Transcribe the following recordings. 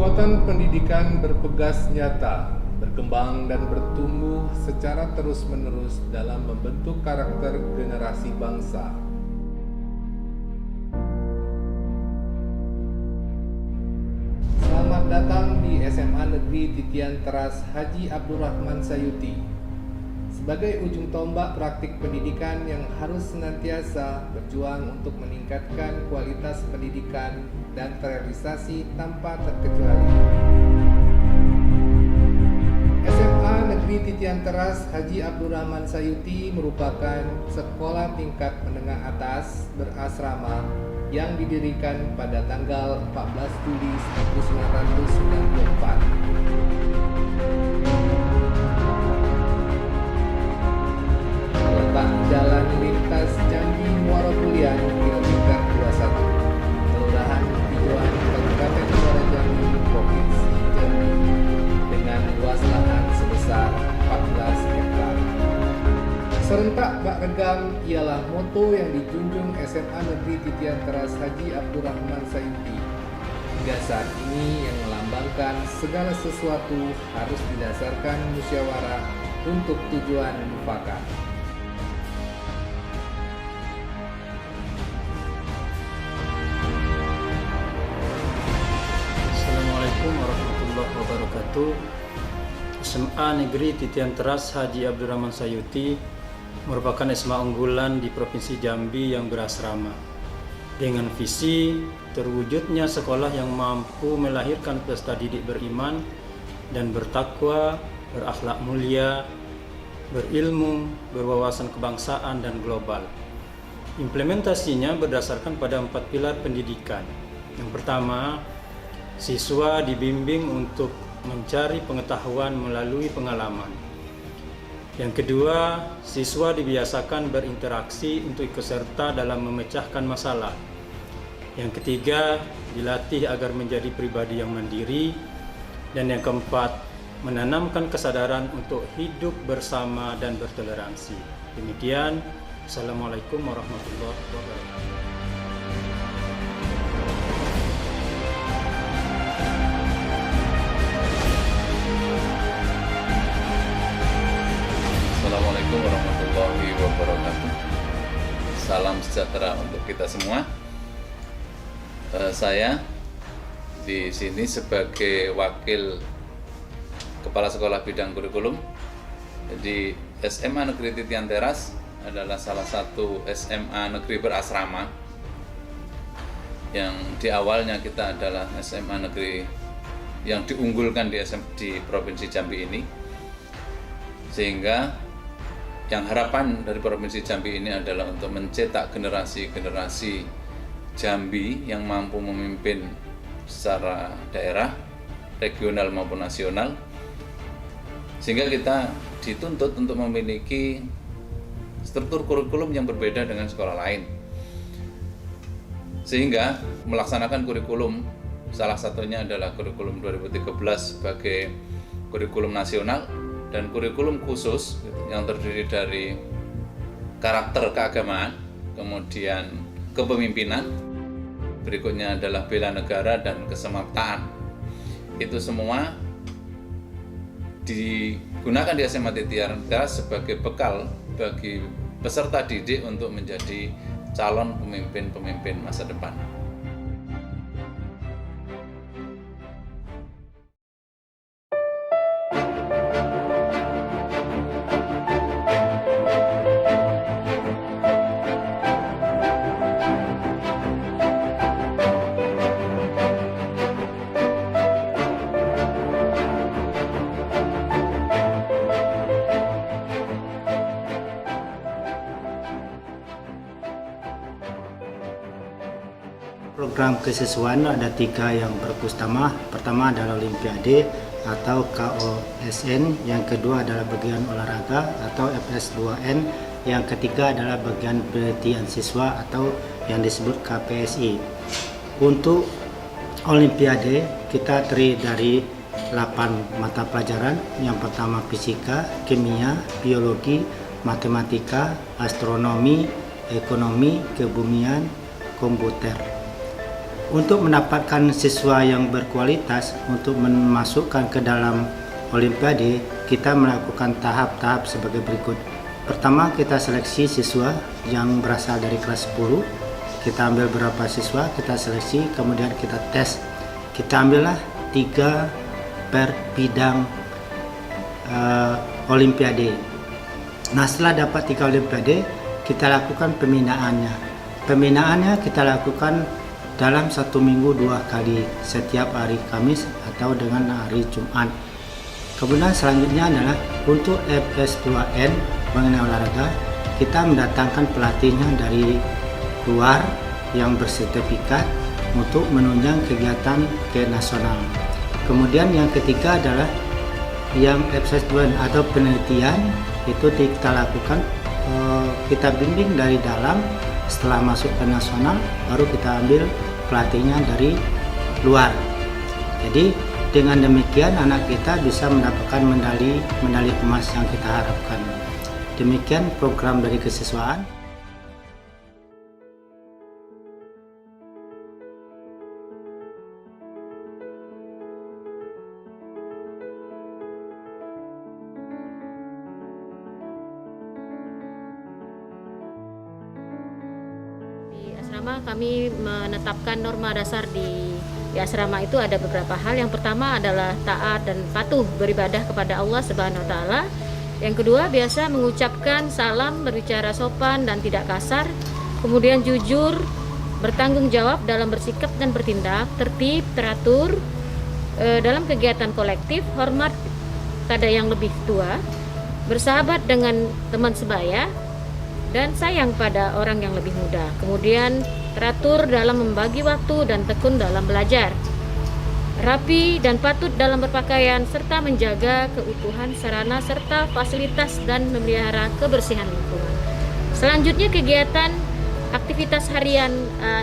Kekuatan pendidikan berpegas nyata, berkembang dan bertumbuh secara terus-menerus dalam membentuk karakter generasi bangsa. Selamat datang di SMA Negeri Titian Teras Haji Abdurrahman Sayuti. Sebagai ujung tombak praktik pendidikan yang harus senantiasa berjuang untuk meningkatkan kualitas pendidikan dan terrealisasi tanpa terkecuali. SMA Negeri Titian Teras Haji Abdurrahman Sayuti merupakan sekolah tingkat menengah atas berasrama yang didirikan pada tanggal 14 Juli 1994. Terletak Jalan Lintas Jambi Muara Kulian, kilometer 21, Kelurahan Pijoan, Kabupaten Muara Jambi, Provinsi Jambi, dengan luas lahan sebesar 14 hektar. Serentak Bak Regam ialah moto yang dijunjung SMA Negeri Titian Teras Haji Abdurrahman Sayuti. Hingga saat ini yang melambangkan segala sesuatu harus didasarkan musyawarah untuk tujuan mufakat. Assalamualaikum warahmatullahi wabarakatuh. SMA Negeri Titian Teras Haji Abdurrahman Sayuti merupakan SMA unggulan di Provinsi Jambi yang berasrama dengan visi terwujudnya sekolah yang mampu melahirkan peserta didik beriman dan bertakwa, berakhlak mulia, berilmu, berwawasan kebangsaan dan global. Implementasinya berdasarkan pada 4 pilar pendidikan. Yang pertama, siswa dibimbing untuk mencari pengetahuan melalui pengalaman. Yang kedua, siswa dibiasakan berinteraksi untuk ikut serta dalam memecahkan masalah. Yang ketiga, dilatih agar menjadi pribadi yang mandiri. Dan yang keempat, menanamkan kesadaran untuk hidup bersama dan bertoleransi. Demikian, Assalamualaikum warahmatullahi wabarakatuh. Assalamualaikum warahmatullahi wabarakatuh. Salam sejahtera untuk kita semua. Saya di sini sebagai wakil Kepala Sekolah Bidang Kurikulum. Jadi SMA Negeri Titian Teras adalah salah satu SMA negeri berasrama yang di awalnya kita adalah SMA negeri yang diunggulkan di Provinsi Jambi ini, sehingga yang harapan dari Provinsi Jambi ini adalah untuk mencetak generasi-generasi Jambi yang mampu memimpin secara daerah, regional maupun nasional, sehingga kita dituntut untuk memiliki struktur kurikulum yang berbeda dengan sekolah lain. Sehingga melaksanakan kurikulum, salah satunya adalah kurikulum 2013 sebagai kurikulum nasional dan kurikulum khusus yang terdiri dari karakter keagamaan, kemudian kepemimpinan, berikutnya adalah bela negara dan kesemaptaan. Itu semua digunakan di SMA Titian Teras sebagai bekal bagi peserta didik untuk menjadi calon pemimpin-pemimpin masa depan. Program kesiswaan ada 3 yang berutama. Pertama adalah Olimpiade atau KOSN, yang kedua adalah bagian olahraga atau FS2N, yang ketiga adalah bagian pelatihan siswa atau yang disebut KPSI. Untuk Olimpiade kita terdiri dari 8 mata pelajaran. Yang pertama fisika, kimia, biologi, matematika, astronomi, ekonomi, kebumian, komputer. Untuk mendapatkan siswa yang berkualitas untuk memasukkan ke dalam Olimpiade, kita melakukan tahap-tahap sebagai berikut. Pertama, kita seleksi siswa yang berasal dari kelas 10. Kita ambil berapa siswa, kita seleksi, kemudian kita tes. Kita ambillah 3 per bidang Olimpiade. Nah, setelah dapat 3 Olimpiade, kita lakukan pembinaannya. Pembinaannya kita lakukan dalam 1 minggu 2 kali, setiap hari Kamis atau dengan hari Jumat. Kemudian selanjutnya adalah untuk FS2N mengenai olahraga, kita mendatangkan pelatihnya dari luar yang bersertifikat untuk menunjang kegiatan ke nasional. Kemudian yang ketiga adalah yang FS2N atau penelitian, itu kita lakukan, kita bimbing dari dalam. Setelah masuk ke nasional, baru kita ambil pelatihnya dari luar. Jadi dengan demikian anak kita bisa mendapatkan medali emas yang kita harapkan. Demikian program dari kesiswaan. Asrama kami menetapkan norma dasar di asrama itu ada beberapa hal. Yang pertama adalah taat dan patuh beribadah kepada Allah Subhanahu wa taala. Yang kedua, biasa mengucapkan salam, berbicara sopan dan tidak kasar. Kemudian jujur, bertanggung jawab dalam bersikap dan bertindak, tertib, teratur dalam kegiatan kolektif, hormat pada yang lebih tua, bersahabat dengan teman sebaya, dan sayang pada orang yang lebih muda. Kemudian teratur dalam membagi waktu dan tekun dalam belajar, rapi dan patut dalam berpakaian, serta menjaga keutuhan sarana serta fasilitas dan memelihara kebersihan lingkungan. Selanjutnya, kegiatan aktivitas harian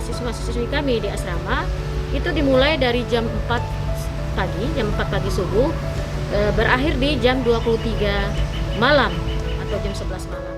siswa-siswi kami di asrama itu dimulai dari jam 4 pagi subuh, berakhir di jam 23 malam atau jam 11 malam.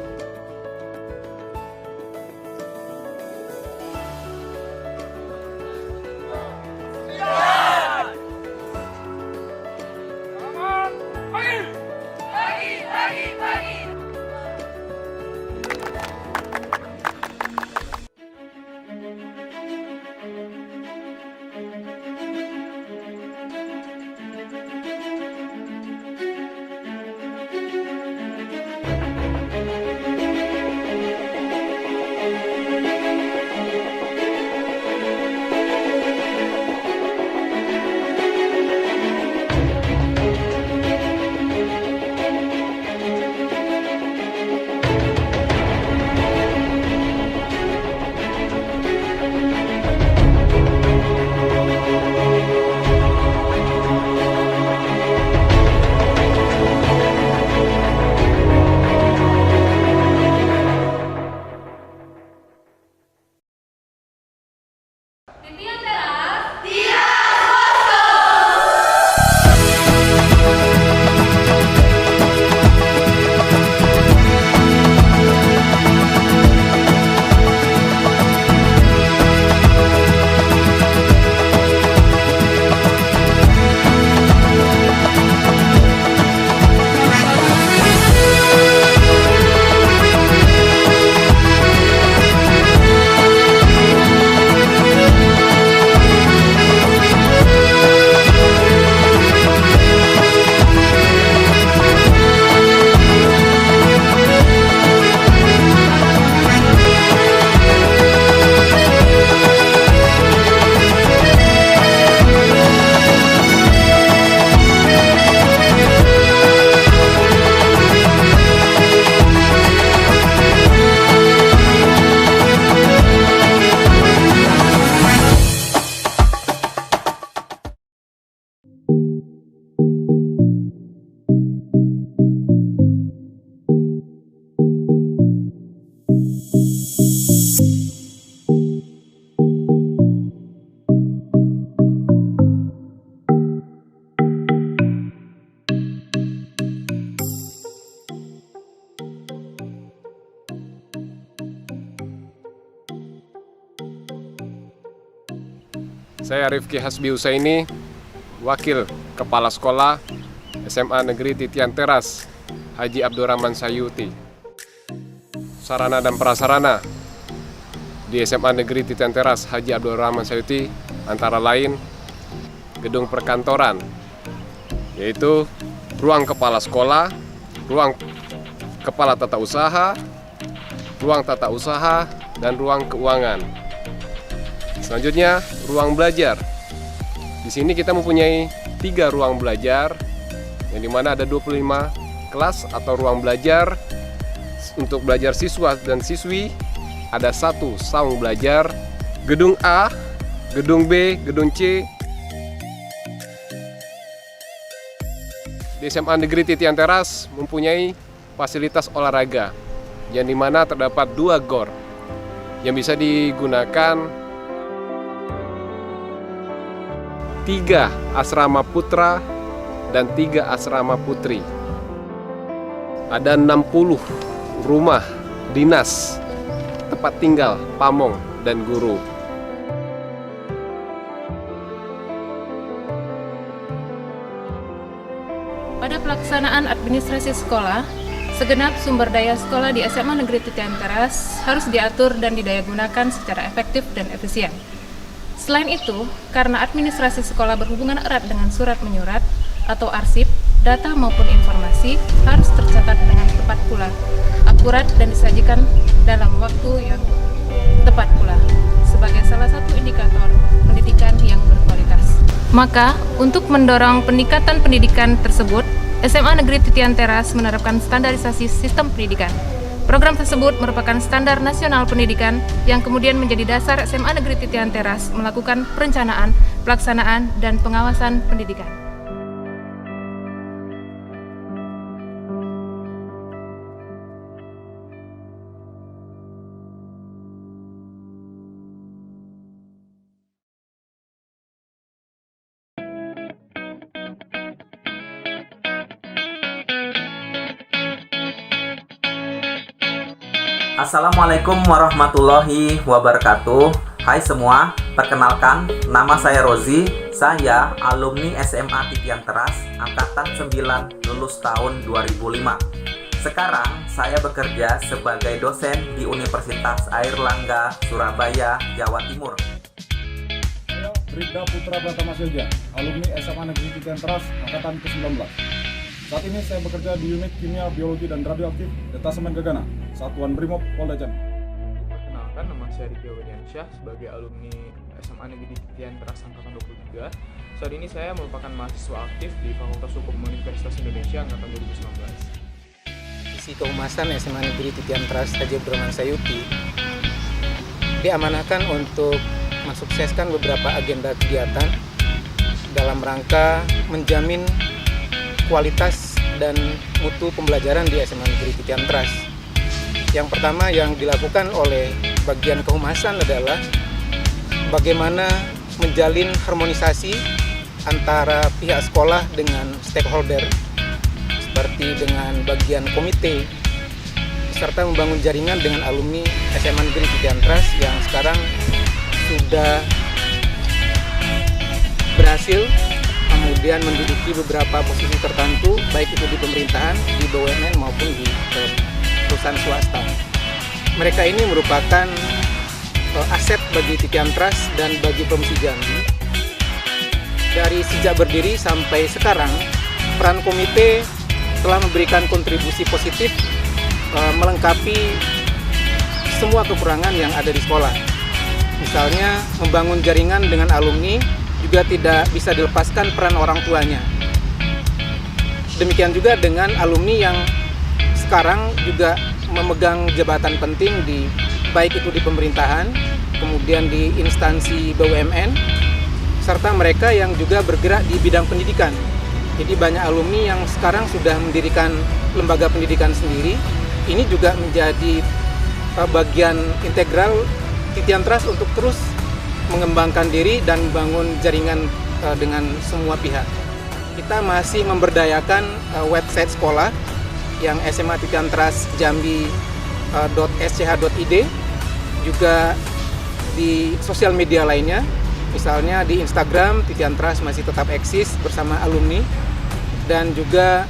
Saya Rifki Hasbi Husaini, Wakil Kepala Sekolah SMA Negeri Titian Teras Haji Abdurrahman Sayuti. Sarana dan prasarana di SMA Negeri Titian Teras Haji Abdurrahman Sayuti antara lain gedung perkantoran, yaitu ruang kepala sekolah, ruang kepala tata usaha, ruang tata usaha, dan ruang keuangan. Selanjutnya, ruang belajar. Di sini kita mempunyai 3 ruang belajar, yang dimana ada 25 kelas atau ruang belajar. Untuk belajar siswa dan siswi, ada 1 saung belajar, gedung A, gedung B, gedung C. Di SMA Negeri Titian Teras mempunyai fasilitas olahraga, yang dimana terdapat 2 GOR yang bisa digunakan 3 asrama putra dan 3 asrama putri. Ada 60 rumah dinas, tempat tinggal, pamong, dan guru. Pada pelaksanaan administrasi sekolah, segenap sumber daya sekolah di SMA Negeri Titian Teras harus diatur dan didayagunakan secara efektif dan efisien. Selain itu, karena administrasi sekolah berhubungan erat dengan surat menyurat atau arsip, data maupun informasi harus tercatat dengan tepat pula, akurat dan disajikan dalam waktu yang tepat pula, sebagai salah satu indikator pendidikan yang berkualitas. Maka, untuk mendorong peningkatan pendidikan tersebut, SMA Negeri Titian Teras menerapkan standarisasi sistem pendidikan. Program tersebut merupakan standar nasional pendidikan yang kemudian menjadi dasar SMA Negeri Titian Teras melakukan perencanaan, pelaksanaan, dan pengawasan pendidikan. Assalamualaikum warahmatullahi wabarakatuh. Hai semua, perkenalkan nama saya Rozi. Saya alumni SMA Titian Teras angkatan 9 lulus tahun 2005. Sekarang saya bekerja sebagai dosen di Universitas Airlangga, Surabaya, Jawa Timur. Saya Bribda Putra Pratama Silja, alumni SMA Negeri Titian Teras angkatan ke-19. Saat ini saya bekerja di unit kimia, biologi, dan radioaktif Detasemen Gegana, Satuan Brimob Polda Jambi. Perkenalkan, nama saya Riki Wadiansyah sebagai alumni SMA Negeri Titian Teras angkatan 23. Saat ini saya merupakan mahasiswa aktif di Fakultas Hukum Universitas Indonesia angkatan 2019. Divisi Kehumasan SMA Negeri Titian Teras Haji Abdurrahman Sayuti diamanahkan untuk mensukseskan beberapa agenda kegiatan dalam rangka menjamin kualitas dan mutu pembelajaran di SMA Negeri Titian Teras. Yang pertama yang dilakukan oleh bagian kehumasan adalah bagaimana menjalin harmonisasi antara pihak sekolah dengan stakeholder, seperti dengan bagian komite, serta membangun jaringan dengan alumni SMA Negeri Titian Teras yang sekarang sudah berhasil kemudian menduduki beberapa posisi tertentu, baik itu di pemerintahan, di BUMN maupun di perusahaan swasta. Mereka ini merupakan aset bagi Titian Teras dan bagi Provinsi Jambi. Dari sejak berdiri sampai sekarang, peran komite telah memberikan kontribusi positif melengkapi semua kekurangan yang ada di sekolah. Misalnya membangun jaringan dengan alumni, juga tidak bisa dilepaskan peran orang tuanya. Demikian juga dengan alumni yang sekarang juga memegang jabatan penting di baik itu di pemerintahan, kemudian di instansi BUMN, serta mereka yang juga bergerak di bidang pendidikan. Jadi banyak alumni yang sekarang sudah mendirikan lembaga pendidikan sendiri. Ini juga menjadi bagian integral Titian Teras untuk terus mengembangkan diri dan membangun jaringan dengan semua pihak. Kita masih memberdayakan website sekolah yang SMA Titian Teras Jambi .sch.id, juga di sosial media lainnya Misalnya di Instagram, Titian Trust masih tetap eksis bersama alumni, dan juga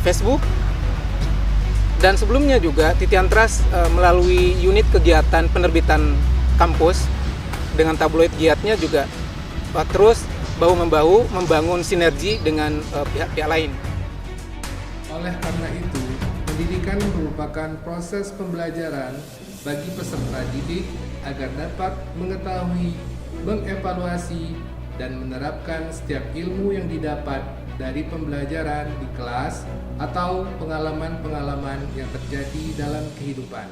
Facebook. Dan sebelumnya juga Titian Trust melalui unit kegiatan penerbitan kampus dengan tabloid giatnya juga terus bahu-membahu membangun sinergi dengan pihak-pihak lain. Oleh karena itu, pendidikan merupakan proses pembelajaran bagi peserta didik agar dapat mengetahui, mengevaluasi, dan menerapkan setiap ilmu yang didapat dari pembelajaran di kelas atau pengalaman-pengalaman yang terjadi dalam kehidupan.